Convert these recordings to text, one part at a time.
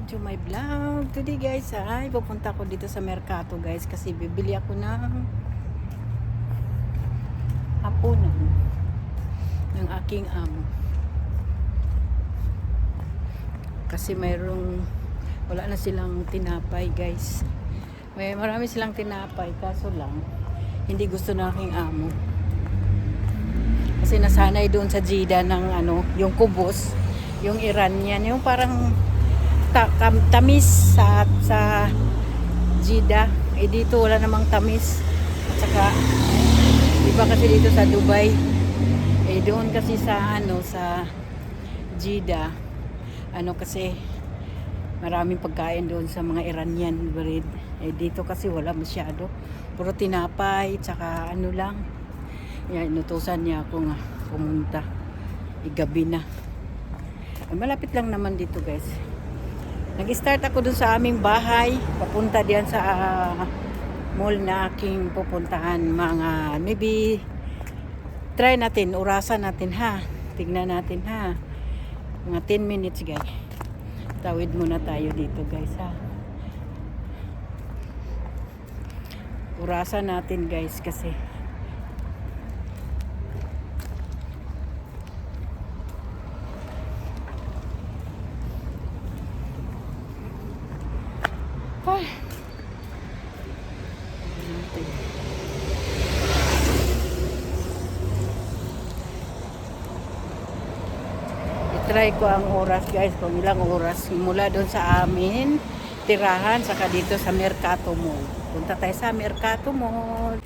to my vlog. Today guys ay pupunta ako dito sa Mercato guys kasi bibili ako ng hapunan ng aking amo. Kasi wala na silang tinapay guys. Marami silang tinapay kaso lang hindi gusto ng aking amo. Kasi nasanay doon sa Jeddah ng yung kubos, yung Iranian, yung parang tamis sa Jeddah. Dito wala namang tamis. At saka iba kasi dito sa Dubai. Doon kasi sa sa Jeddah, kasi maraming pagkain doon sa mga Iranian bread. Dito kasi wala masyado. Puro tinapay, tsaka lang. Yan, inutusan niya ako nga pumunta. Gabi na. Malapit lang naman dito guys. Nag-start ako dun sa aming bahay. Papunta diyan sa mall na aking pupuntahan. Maybe try natin, urasan natin ha. Tignan natin ha. Mga 10 minutes guys. Tawid muna tayo dito guys ha. Urasan natin guys kasi try ko ang oras guys, kung ilang oras mula doon sa amin tirahan saka dito sa Mercato Mall. Punta tayo sa Mercato Mall.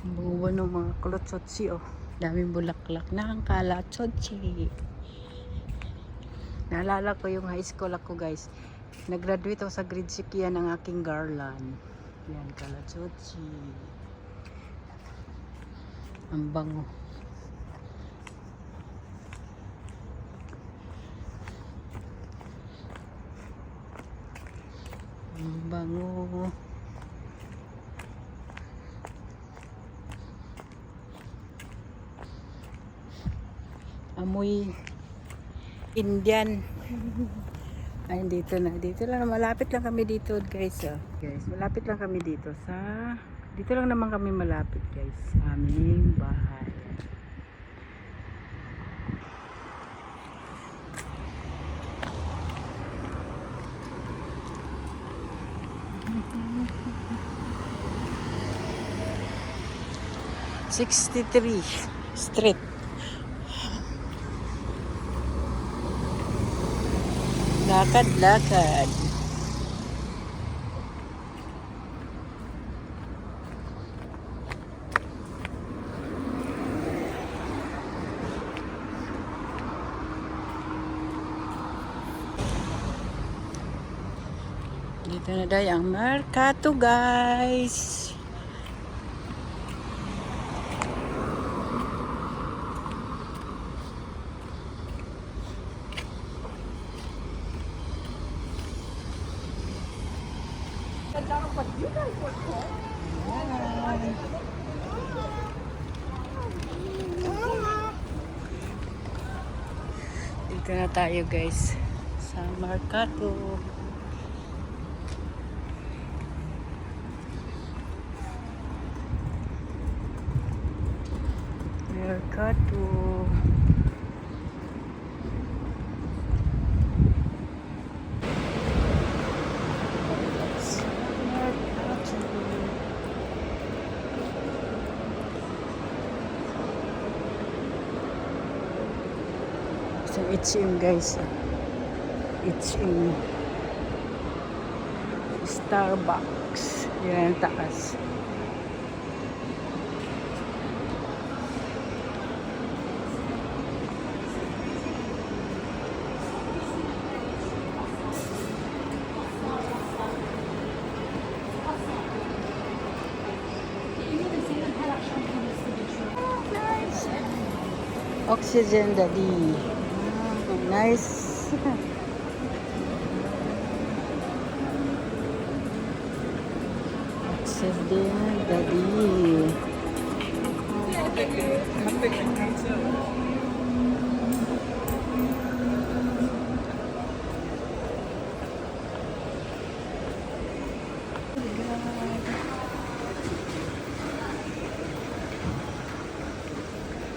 Buwan ng mga kalotsotsi oh. Daming bulaklak ng kalatsotsi. Naalala ko yung high school ako guys. Nag-graduate ako sa grade 6 yan ng aking garland. Yan, kalatsotsi. Ang bango. Ang bango. Amoy Indian. Ay, dito lang, malapit lang kami dito guys. Guys, malapit lang kami dito dito lang naman kami malapit guys sa aming bahay. #63 Street. Lakad-lakad. Dito na tayo ang Mercato guys. Dito na tayo guys sa Mercato. Mercato. H&M guys. H&M. Starbucks. Yan ang taas. Nice. Oxygen Daddy. Nice. Oxygen Daddy.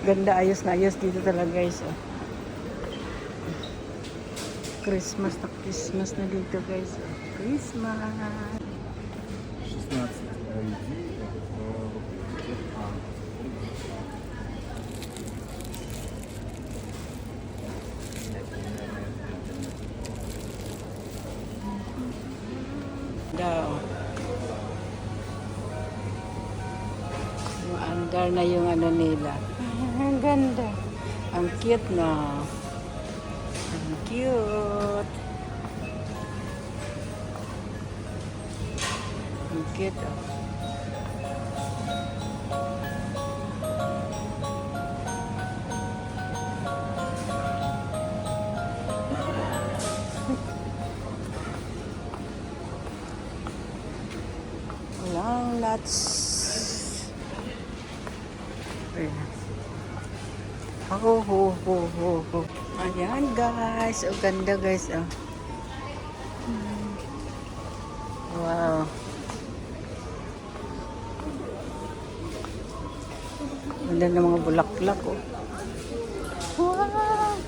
Ganda, ayos na ayos dito talaga guys. Oh. Christmas na dito guys. Oh. Christmas. 16 LED. Daw. Andar na yung ano nila. Ang ganda. Ang cute na. Ang cute. Ang cute. Oh. Long lots. Oh. Ayan guys. Oh, ganda guys. Oh. Wow. Ganda ng mga bulaklak. Oh. Wow.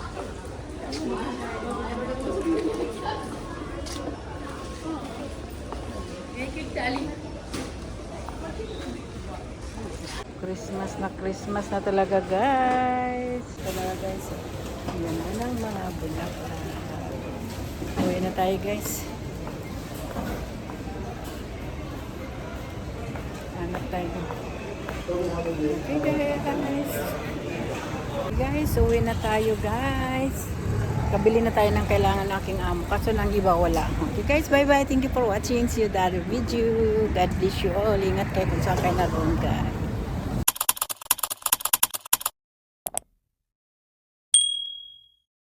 Christmas na talaga guys. Talaga guys. Yan na ng mga bulaklak. Uwi na tayo guys. Hanap tayo. Okay guys. Guys, uwi na tayo guys. Kabili na tayo ng kailangan ng aking amo. Kaso lang iba wala. Okay guys, bye bye. Thank you for watching. See you in the other video. God bless you all. Ingat kayo kung saan kayo naroon guys.